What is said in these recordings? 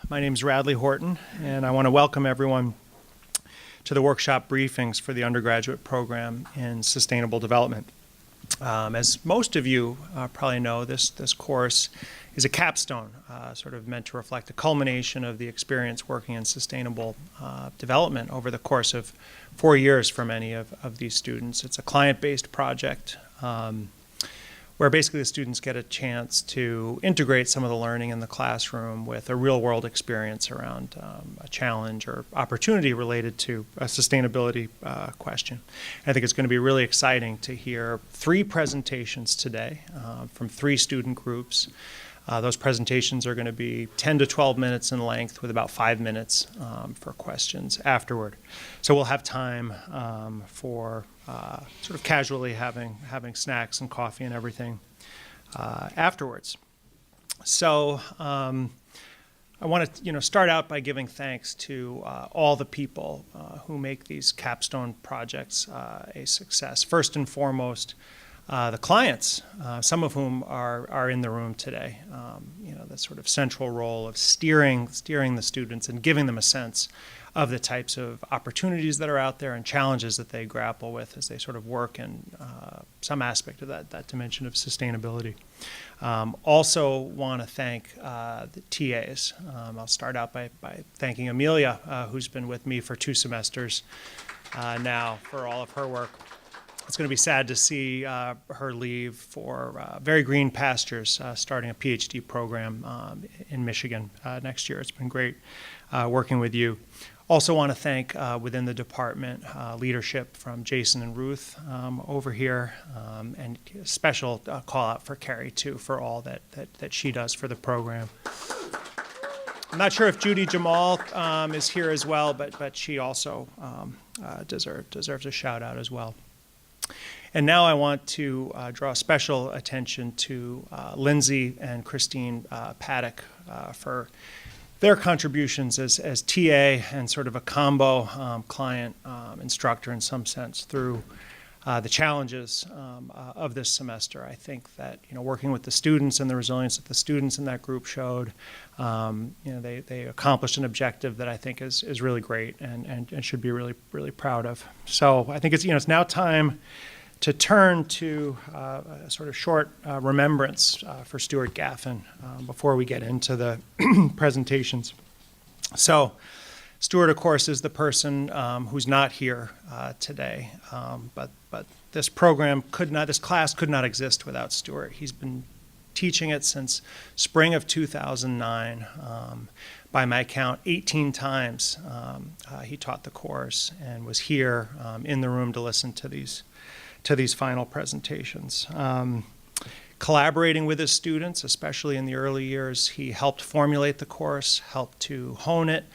My name is Radley Horton, and I want to welcome everyone to the workshop briefings for the undergraduate program in sustainable development. As most of you probably know, this course is a capstone, sort of meant to reflect the culmination of the experience working in sustainable development over the course of 4 years for many of these students. It's a client-based project where basically the students get a chance to integrate some of the learning in the classroom with a real-world experience around a challenge or opportunity related to a sustainability question. I think it's going to be really exciting to hear 3 presentations today from 3 student groups. Those presentations are going to be 10 to 12 minutes in length with about 5 minutes for questions afterward. So we'll have time for sort of casually having snacks and coffee and everything afterwards. So I want to start out by giving thanks to all the people who make these capstone projects a success. First and foremost, the clients, some of whom are in the room today. The sort of central role of steering the students and giving them a sense of the types of opportunities that are out there and challenges that they grapple with as they sort of work in some aspect of that dimension of sustainability. Also want to thank the TAs. I'll start out by thanking Amelia, who's been with me for 2 semesters now, for all of her work. It's going to be sad to see her leave for very green pastures, starting a PhD program in Michigan next year. It's been great working with you. Also want to thank within the department leadership from Jason and Ruth over here, and a special call out for Carrie too for all that she does for the program. I'm not sure if Judy Jamal is here as well, but she also deserves a shout out as well. And now I want to draw special attention to Lindsay and Christine Paddock for their contributions as TA and sort of a combo client instructor in some sense through the challenges of this semester. I think that working with the students and the resilience that the students in that group showed, they accomplished an objective that I think is really great and should be really, really proud of. So I think it's now time to turn to a sort of short remembrance for Stuart Gaffin before we get into the presentations. So Stuart, of course, is the person who's not here today, but this class could not exist without Stuart. He's been teaching it since spring of 2009. By my count, 18 times he taught the course and was here in the room to listen to these final presentations. Collaborating with his students, especially in the early years, he helped formulate the course, helped to hone it,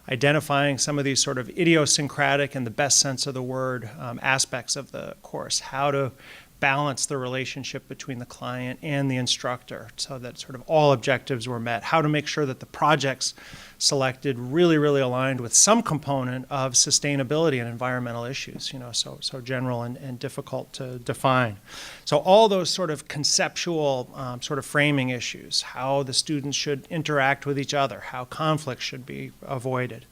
identifying some of these sort of idiosyncratic, in the best sense of the word, aspects of the course, how to balance the relationship between the client and the instructor so that sort of all objectives were met, how to make sure that the projects selected really, really aligned with some component of sustainability and environmental issues, so general and difficult to define. So all those sort of conceptual sort of framing issues, how the students should interact with each other, how conflict should be avoided,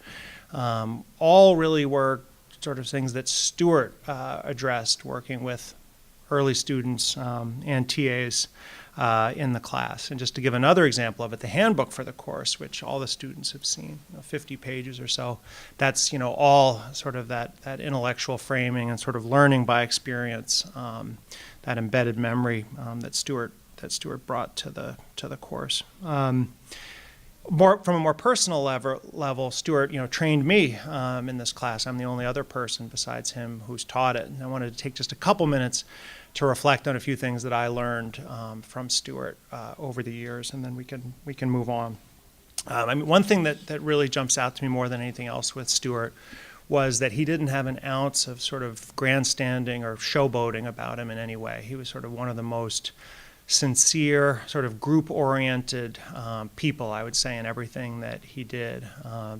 all really were sort of things that Stuart addressed working with early students and TAs in the class. And just to give another example of it, the handbook for the course, which all the students have seen, 50 pages or so, that's all sort of that intellectual framing and sort of learning by experience, that embedded memory that Stuart brought to the course. From a more personal level, Stuart, trained me in this class. I'm the only other person besides him who's taught it. And I wanted to take just a couple minutes to reflect on a few things that I learned from Stuart over the years, and then we can move on. One thing that really jumps out to me more than anything else with Stuart was that he didn't have an ounce of sort of grandstanding or showboating about him in any way. He was sort of one of the most sincere, sort of group-oriented people, I would say, in everything that he did.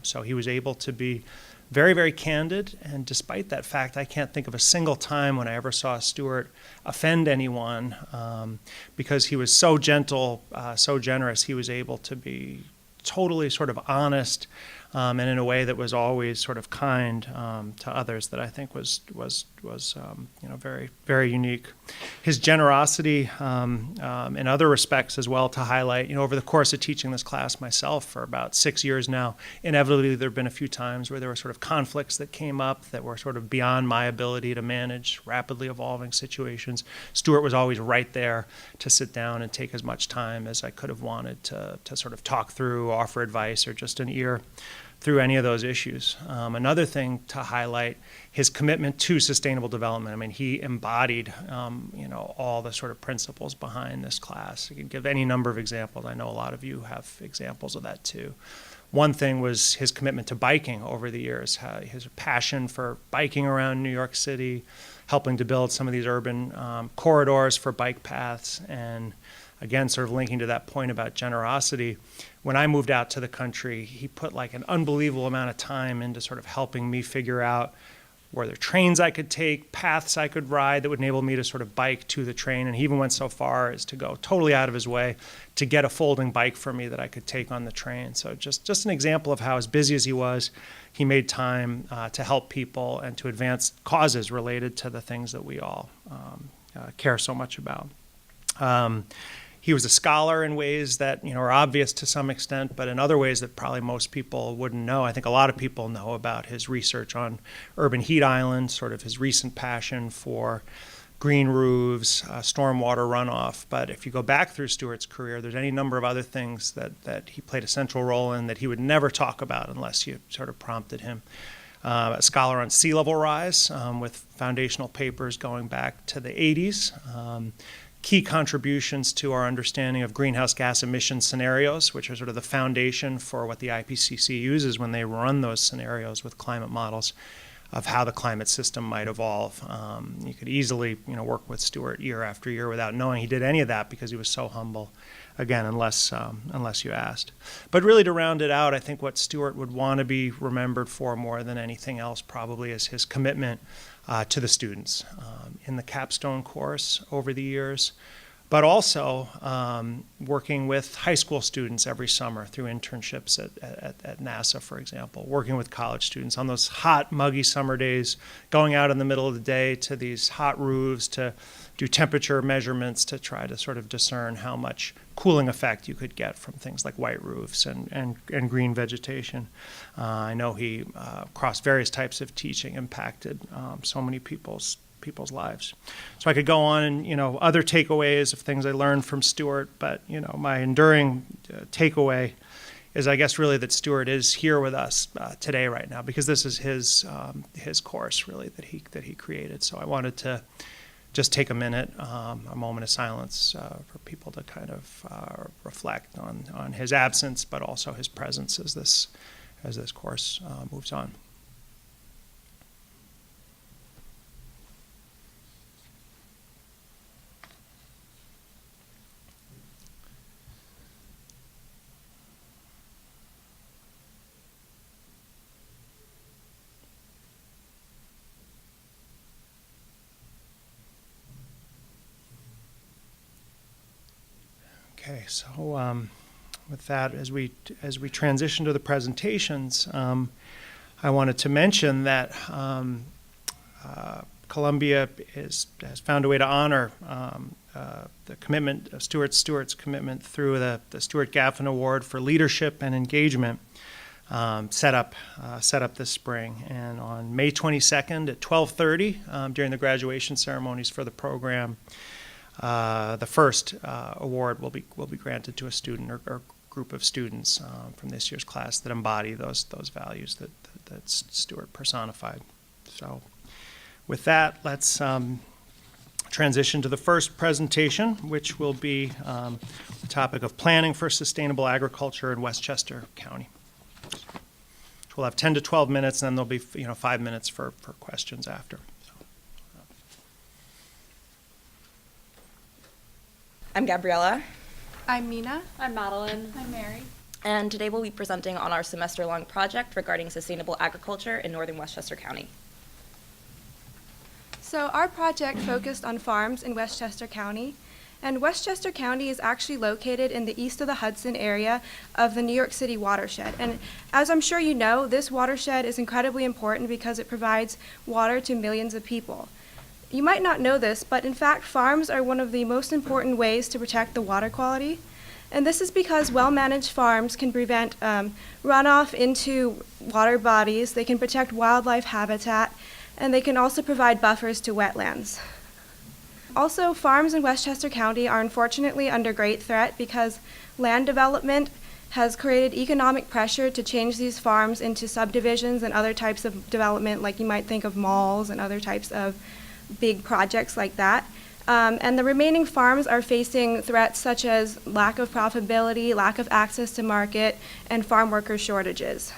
So he was able to be very, very candid, and despite that fact, I can't think of a single time when I ever saw Stuart offend anyone, because he was so gentle, so generous, he was able to be totally sort of honest, and in a way that was always sort of kind to others, that I think was very, very unique. His generosity in other respects as well to highlight. Over the course of teaching this class myself for about 6 years now, inevitably there have been a few times where there were sort of conflicts that came up that were sort of beyond my ability to manage rapidly evolving situations. Stuart was always right there to sit down and take as much time as I could have wanted to sort of talk through, offer advice, or just an ear through any of those issues. Another thing to highlight, his commitment to sustainable development. I mean, he embodied, all the sort of principles behind this class. I can give any number of examples. I know a lot of you have examples of that too. One thing was his commitment to biking over the years, his passion for biking around New York City, helping to build some of these urban corridors for bike paths, and again, sort of linking to that point about generosity. When I moved out to the country, he put like an unbelievable amount of time into sort of helping me figure out were there trains I could take, paths I could ride that would enable me to sort of bike to the train. And he even went so far as to go totally out of his way to get a folding bike for me that I could take on the train. So just an example of how, as busy as he was, he made time to help people and to advance causes related to the things that we all care so much about. He was a scholar in ways that are obvious to some extent, but in other ways that probably most people wouldn't know. I think a lot of people know about his research on urban heat islands, sort of his recent passion for green roofs, stormwater runoff. But if you go back through Stuart's career, there's any number of other things that he played a central role in that he would never talk about unless you sort of prompted him. A scholar on sea level rise with foundational papers going back to the 80s. Key contributions to our understanding of greenhouse gas emission scenarios, which are sort of the foundation for what the IPCC uses when they run those scenarios with climate models of how the climate system might evolve. You could easily work with Stuart year after year without knowing he did any of that because he was so humble, again, unless you asked. But really, to round it out, I think what Stuart would want to be remembered for more than anything else probably is his commitment to the students in the capstone course over the years, but also working with high school students every summer through internships at NASA, for example, working with college students on those hot, muggy summer days, going out in the middle of the day to these hot roofs to do temperature measurements to try to sort of discern how much cooling effect you could get from things like white roofs and green vegetation. I know he, across various types of teaching, impacted so many people's lives. So I could go on and, other takeaways of things I learned from Stuart, but, my enduring takeaway is, I guess, really that Stuart is here with us today right now because this is his course, really, that he created. So I wanted to just take a minute, a moment of silence for people to kind of reflect on his absence, but also his presence as this course moves on. Okay, so with that, as we transition to the presentations, I wanted to mention that Columbia has found a way to honor the commitment of Stuart's commitment through the Stuart Gaffin Award for Leadership and Engagement set up this spring. And on May 22nd at 12:30 during the graduation ceremonies for the program, the first award will be granted to a student or group of students from this year's class that embody those values that Stuart personified. So with that, let's transition to the first presentation, which will be the topic of planning for sustainable agriculture in Westchester County. We'll have 10 to 12 minutes, and then there'll be 5 minutes for questions after. I'm Gabriella. I'm Mina. I'm Madeleine. I'm Mary. And today we'll be presenting on our semester-long project regarding sustainable agriculture in northern Westchester County. So our project focused on farms in Westchester County, And Westchester County is actually located in the east of the Hudson area of the New York City watershed. And as I'm sure you know, this watershed is incredibly important because it provides water to millions of people. You might not know this, but in fact, farms are one of the most important ways to protect the water quality. And this is because well-managed farms can prevent runoff into water bodies, they can protect wildlife habitat, and they can also provide buffers to wetlands. Also, farms in Westchester County are unfortunately under great threat because land development has created economic pressure to change these farms into subdivisions and other types of development, like you might think of malls and other types of big projects like that. And the remaining farms are facing threats such as lack of profitability, lack of access to market, and farm worker shortages.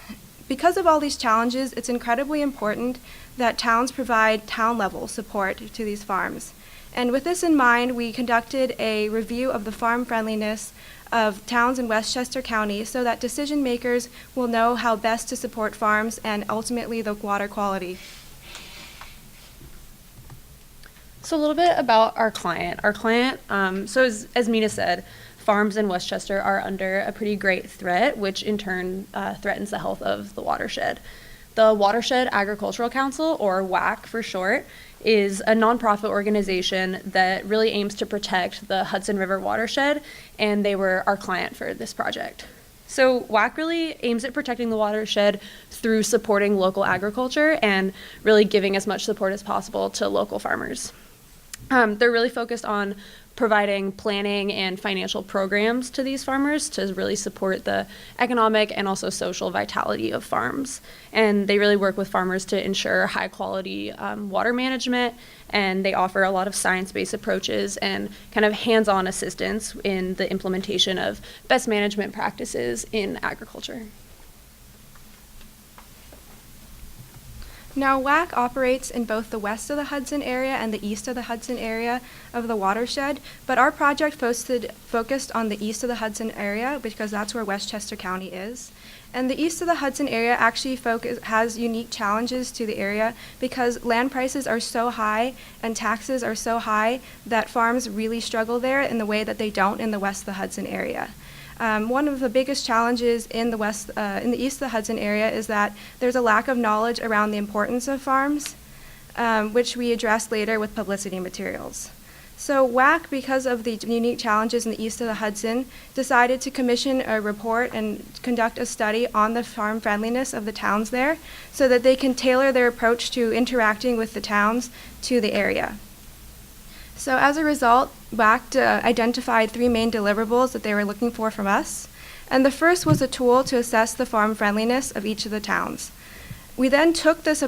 Because of all these challenges, it's incredibly important that towns provide town-level support to these farms. And with this in mind, we conducted a review of the farm friendliness of towns in Westchester County so that decision makers will know how best to support farms and ultimately the water quality. So a little bit about our client. So as Mina said, farms in Westchester are under a pretty great threat, which in turn threatens the health of the watershed. The Watershed Agricultural Council, or WAC for short, is a nonprofit organization that really aims to protect the Hudson River watershed, and they were our client for this project. So WAC really aims at protecting the watershed through supporting local agriculture and really giving as much support as possible to local farmers. They're really focused on providing planning and financial programs to these farmers to really support the economic and also social vitality of farms. And they really work with farmers to ensure high quality water management, and they offer a lot of science-based approaches and kind of hands-on assistance in the implementation of best management practices in agriculture. Now, WAC operates in both the west of the Hudson area and the east of the Hudson area of the watershed, but our project focused on the east of the Hudson area because that's where Westchester County is. And the east of the Hudson area actually has unique challenges to the area because land prices are so high and taxes are so high that farms really struggle there in the way that they don't in the west of the Hudson area. One of the biggest challenges in the east of the Hudson area is that there's a lack of knowledge around the importance of farms, which we address later with publicity materials. So WAC, because of the unique challenges in the east of the Hudson, decided to commission a report and conduct a study on the farm friendliness of the towns there so that they can tailor their approach to interacting with the towns to the area. So as a result, WAC identified 3 main deliverables that they were looking for from us. And the first was a tool to assess the farm friendliness of each of the towns. We then took this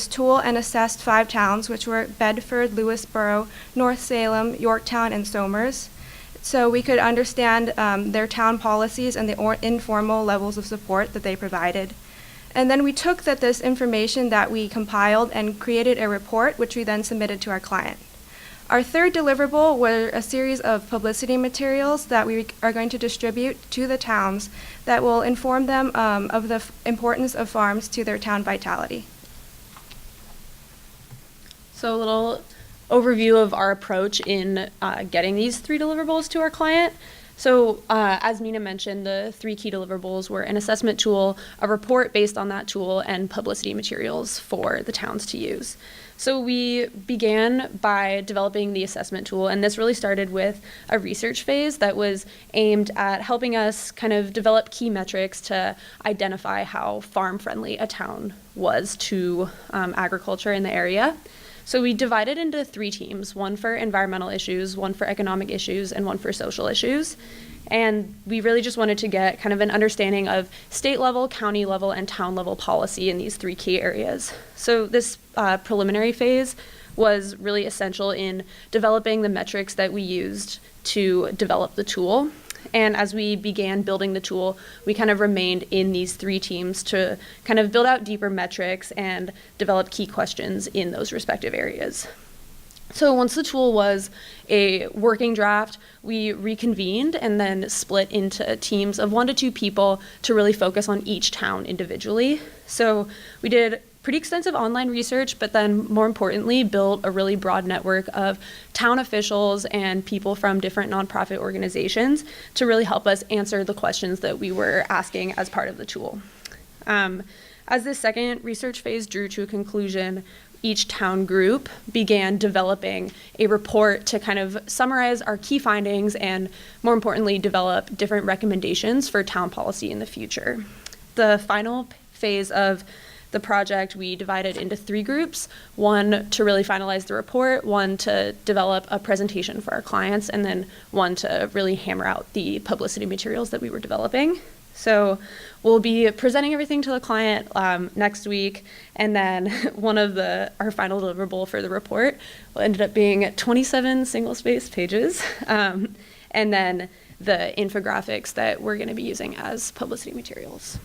tool and assessed 5 towns, which were Bedford, Lewisboro, North Salem, Yorktown, and Somers, so we could understand their town policies and the informal levels of support that they provided. And then we took this information that we compiled and created a report, which we then submitted to our client. Our third deliverable were a series of publicity materials that we are going to distribute to the towns that will inform them of the importance of farms to their town vitality. So a little overview of our approach in getting these 3 deliverables to our client. So as Mina mentioned, the 3 key deliverables were an assessment tool, a report based on that tool, and publicity materials for the towns to use. So we began by developing the assessment tool, and this really started with a research phase that was aimed at helping us kind of develop key metrics to identify how farm-friendly a town was to agriculture in the area. So we divided into 3 teams, one for environmental issues, one for economic issues, and one for social issues. And we really just wanted to get kind of an understanding of state level, county level, and town level policy in these 3 key areas. So this preliminary phase was really essential in developing the metrics that we used to develop the tool. And as we began building the tool, we kind of remained in these 3 teams to kind of build out deeper metrics and develop key questions in those respective areas. So once the tool was a working draft, we reconvened and then split into teams of 1 to 2 people to really focus on each town individually. So we did pretty extensive online research, but then more importantly, built a really broad network of town officials and people from different nonprofit organizations to really help us answer the questions that we were asking as part of the tool. As this second research phase drew to a conclusion, each town group began developing a report to kind of summarize our key findings and, more importantly, develop different recommendations for town policy in the future. The final phase of the project, we divided into 3 groups, one to really finalize the report, one to develop a presentation for our clients, and then one to really hammer out the publicity materials that we were developing. So we'll be presenting everything to the client next week, and then our final deliverable for the report ended up being 27 single-spaced pages, and then the infographics that we're going to be using as publicity materials.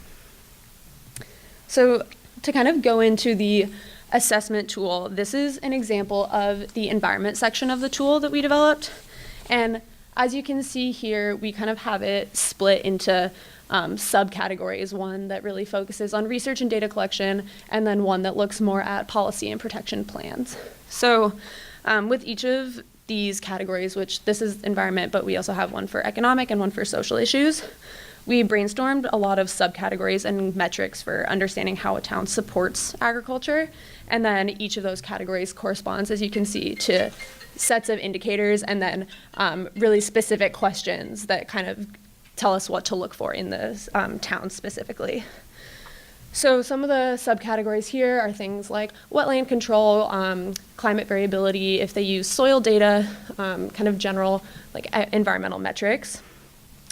So to kind of go into the assessment tool, this is an example of the environment section of the tool that we developed. And as you can see here, we kind of have it split into subcategories, one that really focuses on research and data collection, and then one that looks more at policy and protection plans. So with each of these categories, which this is environment, but we also have one for economic and one for social issues, we brainstormed a lot of subcategories and metrics for understanding how a town supports agriculture. And then each of those categories corresponds, as you can see, to sets of indicators and then really specific questions that kind of tell us what to look for in the town specifically. So some of the subcategories here are things like wetland control, climate variability, if they use soil data, kind of general like environmental metrics.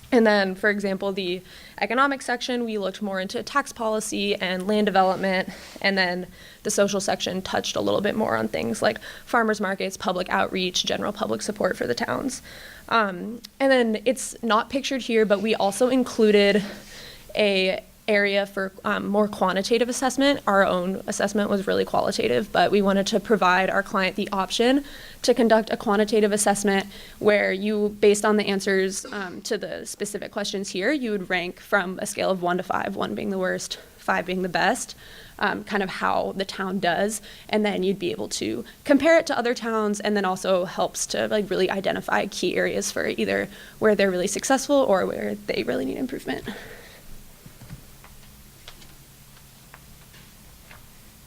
And then, for example, the economic section, we looked more into tax policy and land development. And then the social section touched a little bit more on things like farmers markets, public outreach, general public support for the towns. And then it's not pictured here, but we also included a area for more quantitative assessment. Our own assessment was really qualitative, but we wanted to provide our client the option to conduct a quantitative assessment where you, based on the answers to the specific questions here, you would rank from a scale of 1 to 5, 1 being the worst, 5 being the best, kind of how the town does, and then you'd be able to compare it to other towns, and then also helps to like really identify key areas for either where they're really successful or where they really need improvement.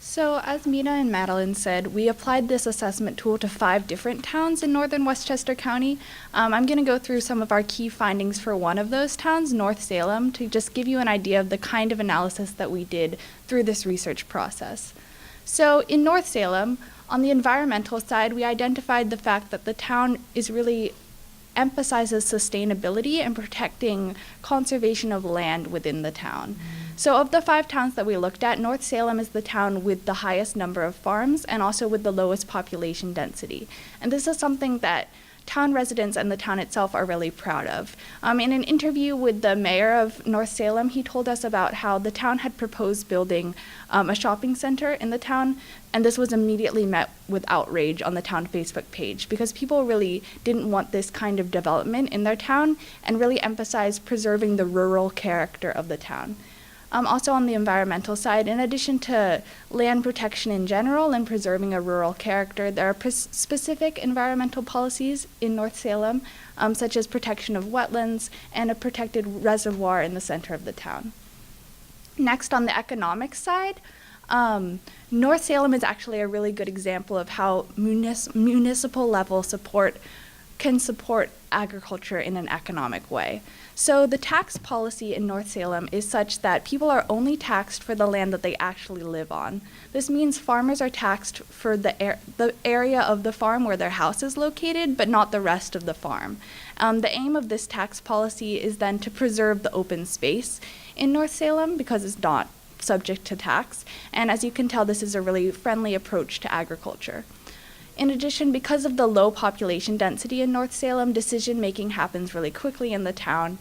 So as Mina and Madeleine said, we applied this assessment tool to 5 different towns in northern Westchester County. I'm going to go through some of our key findings for one of those towns, North Salem, to just give you an idea of the kind of analysis that we did through this research process. So in North Salem, on the environmental side, we identified the fact that the town is really emphasizes sustainability and protecting conservation of land within the town. So of the 5 towns that we looked at, North Salem is the town with the highest number of farms and also with the lowest population density. And this is something that town residents and the town itself are really proud of. In an interview with the mayor of North Salem, he told us about how the town had proposed building a shopping center in the town, and this was immediately met with outrage on the town Facebook page because people really didn't want this kind of development in their town and really emphasized preserving the rural character of the town. Also on the environmental side, in addition to land protection in general and preserving a rural character, there are specific environmental policies in North Salem, such as protection of wetlands and a protected reservoir in the center of the town. Next, on the economic side, North Salem is actually a really good example of how municipal level support can support agriculture in an economic way. So the tax policy in North Salem is such that people are only taxed for the land that they actually live on. This means farmers are taxed for the area of the farm where their house is located, but not the rest of the farm. The aim of this tax policy is then to preserve the open space in North Salem because it's not subject to tax. And as you can tell, this is a really friendly approach to agriculture. In addition, because of the low population density in North Salem, decision-making happens really quickly in the town.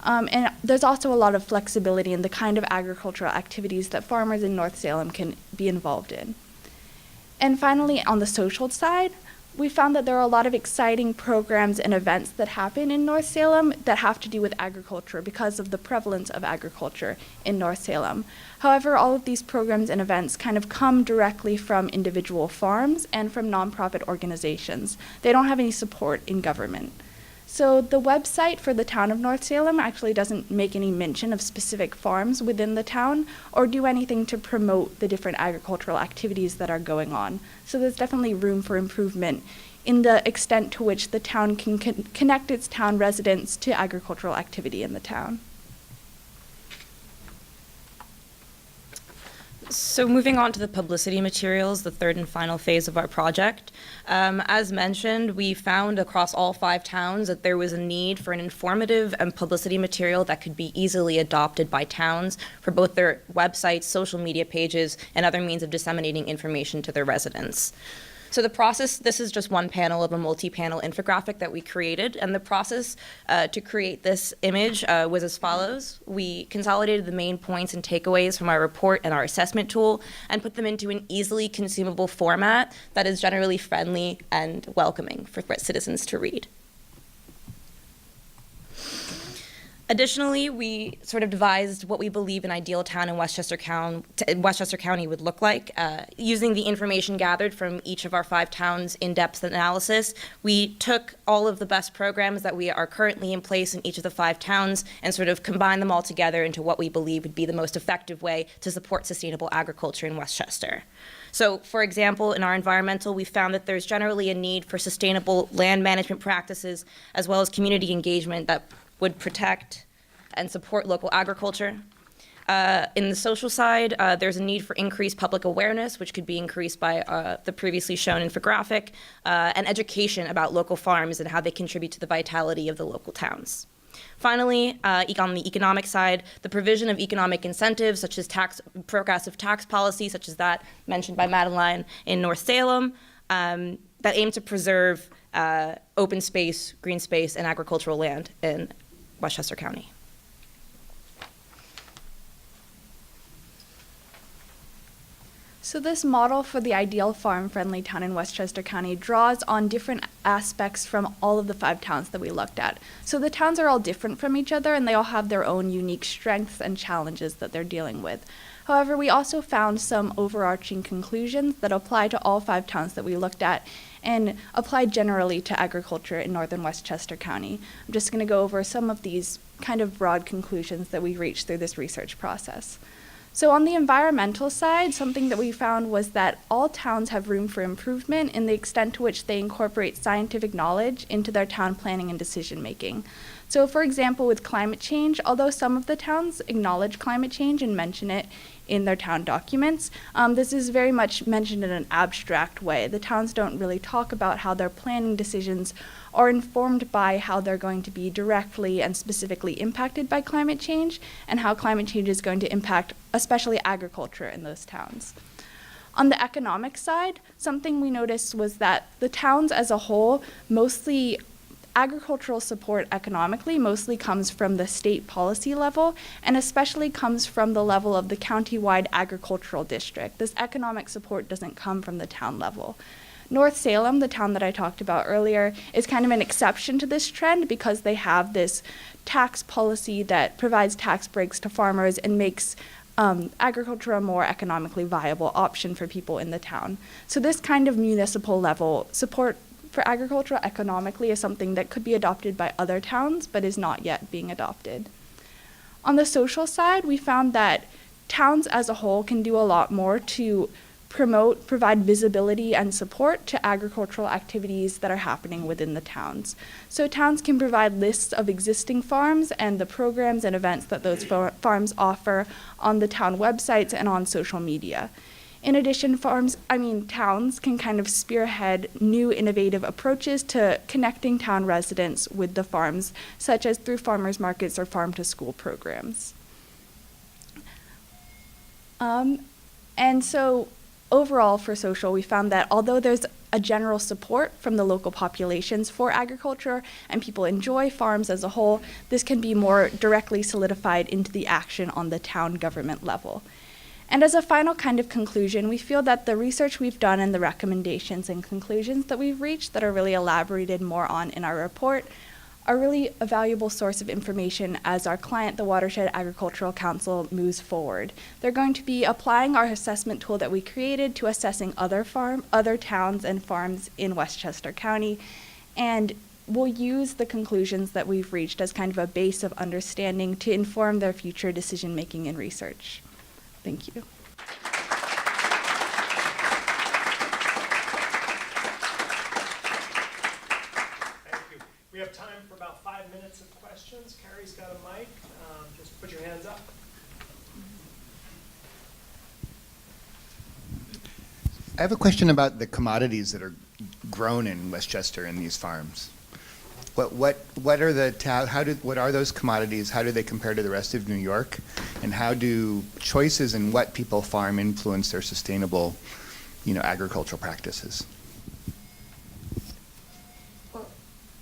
And there's also a lot of flexibility in the kind of agricultural activities that farmers in North Salem can be involved in. And finally, on the social side, we found that there are a lot of exciting programs and events that happen in North Salem that have to do with agriculture because of the prevalence of agriculture in North Salem. However, all of these programs and events kind of come directly from individual farms and from nonprofit organizations. They don't have any support in government. So the website for the town of North Salem actually doesn't make any mention of specific farms within the town or do anything to promote the different agricultural activities that are going on. So there's definitely room for improvement in the extent to which the town can connect its town residents to agricultural activity in the town. So moving on to the publicity materials, the third and final phase of our project. As mentioned, we found across all 5 towns that there was a need for an informative and publicity material that could be easily adopted by towns for both their websites, social media pages, and other means of disseminating information to their residents. So the process, this is just one panel of a multi-panel infographic that we created, and the process to create this image was as follows. We consolidated the main points and takeaways from our report and our assessment tool and put them into an easily consumable format that is generally friendly and welcoming for citizens to read. Additionally, we sort of devised what we believe an ideal town in Westchester County would look like. Using the information gathered from each of our 5 towns' in-depth analysis, we took all of the best programs that we are currently in place in each of the 5 towns and sort of combined them all together into what we believe would be the most effective way to support sustainable agriculture in Westchester. So, for example, in our environmental, we found that there's generally a need for sustainable land management practices as well as community engagement that would protect and support local agriculture. In the social side, there's a need for increased public awareness, which could be increased by the previously shown infographic, and education about local farms and how they contribute to the vitality of the local towns. Finally, on the economic side, the provision of economic incentives, such as progressive tax policy, such as that mentioned by Madeleine in North Salem, that aim to preserve open space, green space, and agricultural land in Westchester County. So this model for the ideal farm-friendly town in Westchester County draws on different aspects from all of the 5 towns that we looked at. So the towns are all different from each other and they all have their own unique strengths and challenges that they're dealing with. However, we also found some overarching conclusions that apply to all 5 towns that we looked at and apply generally to agriculture in northern Westchester County. I'm just going to go over some of these kind of broad conclusions that we reached through this research process. So on the environmental side, something that we found was that all towns have room for improvement in the extent to which they incorporate scientific knowledge into their town planning and decision making. So for example, with climate change, although some of the towns acknowledge climate change and mention it in their town documents, this is very much mentioned in an abstract way. The towns don't really talk about how their planning decisions are informed by how they're going to be directly and specifically impacted by climate change and how climate change is going to impact especially agriculture in those towns. On the economic side, something we noticed was that the towns as a whole, mostly agricultural support economically mostly comes from the state policy level and especially comes from the level of the county-wide agricultural district. This economic support doesn't come from the town level. North Salem, the town that I talked about earlier, is kind of an exception to this trend because they have this tax policy that provides tax breaks to farmers and makes agriculture a more economically viable option for people in the town. So this kind of municipal level support for agriculture economically is something that could be adopted by other towns but is not yet being adopted. On the social side, we found that towns as a whole can do a lot more to provide visibility and support to agricultural activities that are happening within the towns. So towns can provide lists of existing farms and the programs and events that those farms offer on the town websites and on social media. In addition, towns can kind of spearhead new innovative approaches to connecting town residents with the farms, such as through farmers markets or farm-to-school programs. And so overall for social, we found that although there's a general support from the local populations for agriculture and people enjoy farms as a whole, this can be more directly solidified into the action on the town government level. And as a final kind of conclusion, we feel that the research we've done and the recommendations and conclusions that we've reached that are really elaborated more on in our report are really a valuable source of information as our client, the Watershed Agricultural Council, moves forward. They're going to be applying our assessment tool that we created to assessing other towns and farms in Westchester County, and we'll use the conclusions that we've reached as kind of a base of understanding to inform their future decision-making and research. Thank you. We have time for about 5 minutes of questions. Carrie's got a mic. Just put your hands up. I have a question about the commodities that are grown in Westchester in these farms. What are those commodities? How do they compare to the rest of New York? And how do choices in what people farm influence their sustainable, agricultural practices?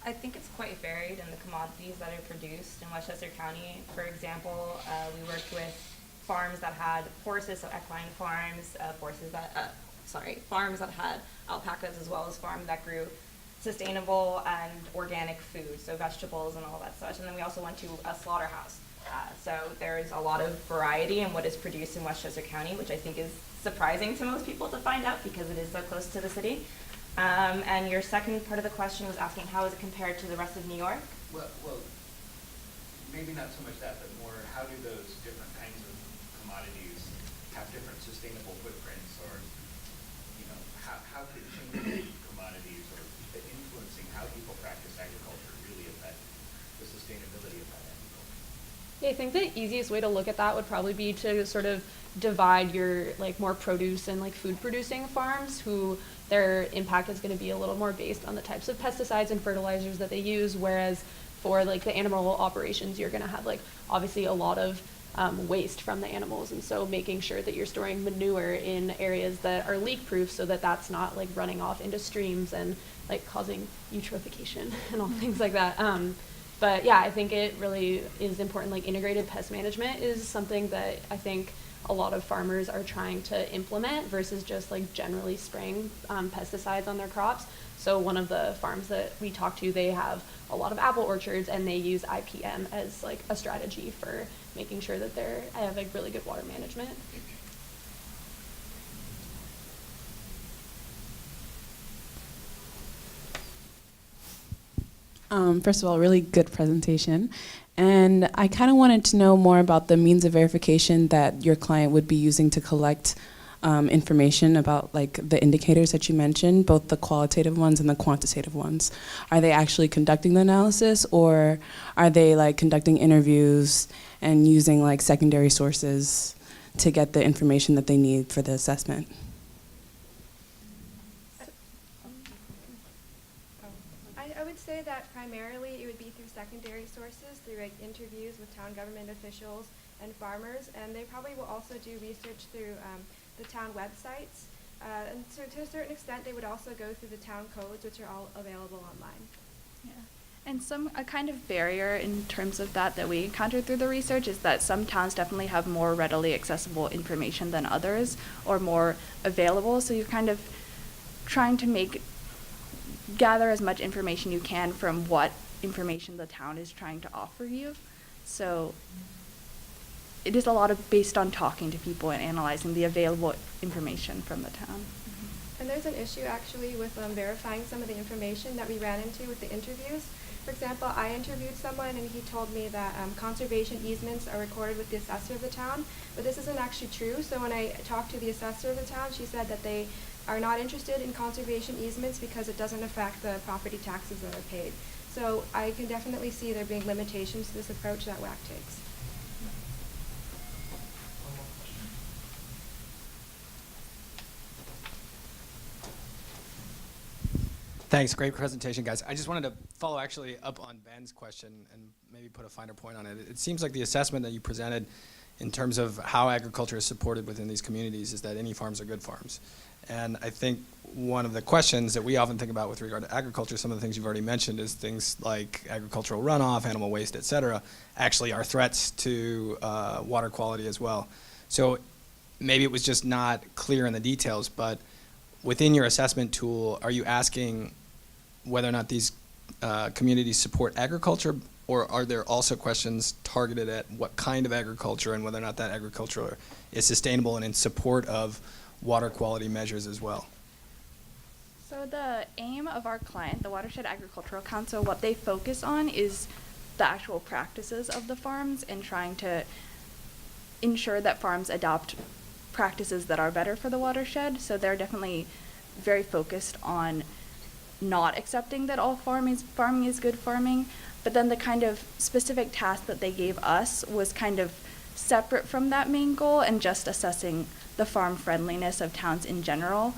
I think it's quite varied in the commodities that are produced in Westchester County. For example, we worked with farms that had horses, so equine farms, farms that had alpacas, as well as farms that grew sustainable and organic food, so vegetables and all that such. And then we also went to a slaughterhouse. So there's a lot of variety in what is produced in Westchester County, which I think is surprising to most people to find out because it is so close to the city. And your second part of the question was asking how is it compared to the rest of New York? Well, maybe not so much that, but more how do those different kinds of commodities have different sustainable footprints, or how could changing commodities or influencing how people practice agriculture really affect the sustainability of that agriculture? Yeah, I think the easiest way to look at that would probably be to sort of divide your more produce and food producing farms who their impact is going to be a little more based on the types of pesticides and fertilizers that they use, whereas for the animal operations, you're going to have obviously a lot of waste from the animals, and so making sure that you're storing manure in areas that are leak proof so that that's not running off into streams and causing eutrophication and all things like that. But yeah, I think it really is important. Integrated pest management is something that I think a lot of farmers are trying to implement versus just generally spraying pesticides on their crops. So one of the farms that we talked to, they have a lot of apple orchards, and they use IPM as a strategy for making sure that they have really good water management. First of all, really good presentation. And I kind of wanted to know more about the means of verification that your client would be using to collect information about the indicators that you mentioned, both the qualitative ones and the quantitative ones. Are they actually conducting the analysis, or are they conducting interviews and using secondary sources to get the information that they need for the assessment? I would say that primarily it would be through secondary sources, through interviews with town government officials and farmers, and they probably will also do research through the town websites. And so to a certain extent, they would also go through the town codes, which are all available online. Yeah. And a kind of barrier in terms of that we encountered through the research is that some towns definitely have more readily accessible information than others, or more available. So you're kind of trying to gather as much information you can from what information the town is trying to offer you. So it is a lot of based on talking to people and analyzing the available information from the town. And there's an issue actually with verifying some of the information that we ran into with the interviews. For example, I interviewed someone and he told me that conservation easements are recorded with the assessor of the town, but this isn't actually true. So when I talked to the assessor of the town, she said that they are not interested in conservation easements because it doesn't affect the property taxes that are paid. So I can definitely see there being limitations to this approach that WAC takes. Thanks, great presentation, guys. I just wanted to follow actually up on Ben's question and maybe put a finer point on it. It seems like the assessment that you presented in terms of how agriculture is supported within these communities is that any farms are good farms. And I think one of the questions that we often think about with regard to agriculture, some of the things you've already mentioned, is things like agricultural runoff, animal waste, et cetera, actually are threats to water quality as well. So maybe it was just not clear in the details, but within your assessment tool, are you asking whether or not these communities support agriculture, or are there also questions targeted at what kind of agriculture and whether or not that agriculture is sustainable and in support of water quality measures as well? So the aim of our client, the Watershed Agricultural Council, what they focus on is the actual practices of the farms and trying to ensure that farms adopt practices that are better for the watershed. So they're definitely very focused on not accepting that all farming is good farming, but then the kind of specific task that they gave us was kind of separate from that main goal and just assessing the farm friendliness of towns in general,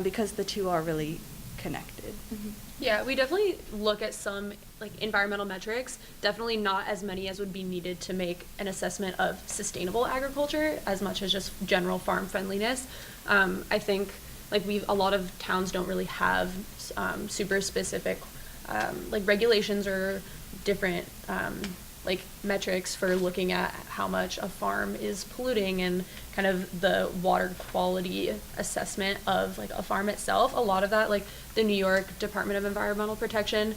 because the two are really connected. Mm-hmm. Yeah, we definitely look at some like environmental metrics, definitely not as many as would be needed to make an assessment of sustainable agriculture as much as just general farm friendliness. I think like a lot of towns don't really have super specific like regulations or different like metrics for looking at how much a farm is polluting and kind of the water quality assessment of like a farm itself. A lot of that, like the New York Department of Environmental Protection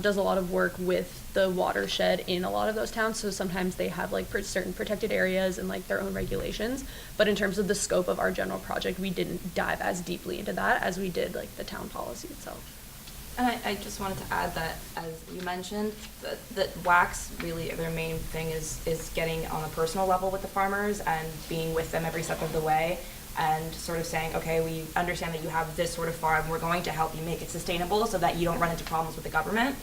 does a lot of work with the watershed in a lot of those towns. So sometimes they have like certain protected areas and like their own regulations. But in terms of the scope of our general project, we didn't dive as deeply into that as we did like the town policy itself. And I just wanted to add that, as you mentioned, that WACS really, their main thing is getting on a personal level with the farmers and being with them every step of the way and sort of saying, okay, we understand that you have this sort of farm, we're going to help you make it sustainable so that you don't run into problems with the government.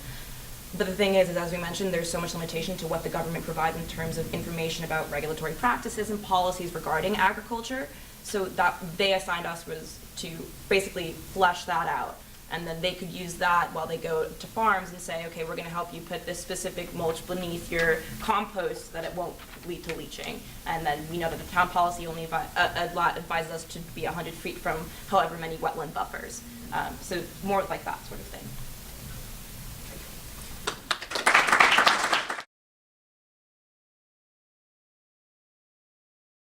But the thing is as we mentioned, there's so much limitation to what the government provides in terms of information about regulatory practices and policies regarding agriculture. So that they assigned us was to basically flesh that out. And then they could use that while they go to farms and say, okay, we're going to help you put this specific mulch beneath your compost so that it won't lead to leaching. And then we know that the town policy only advises us to be 100 feet from however many wetland buffers. So more like that sort of thing.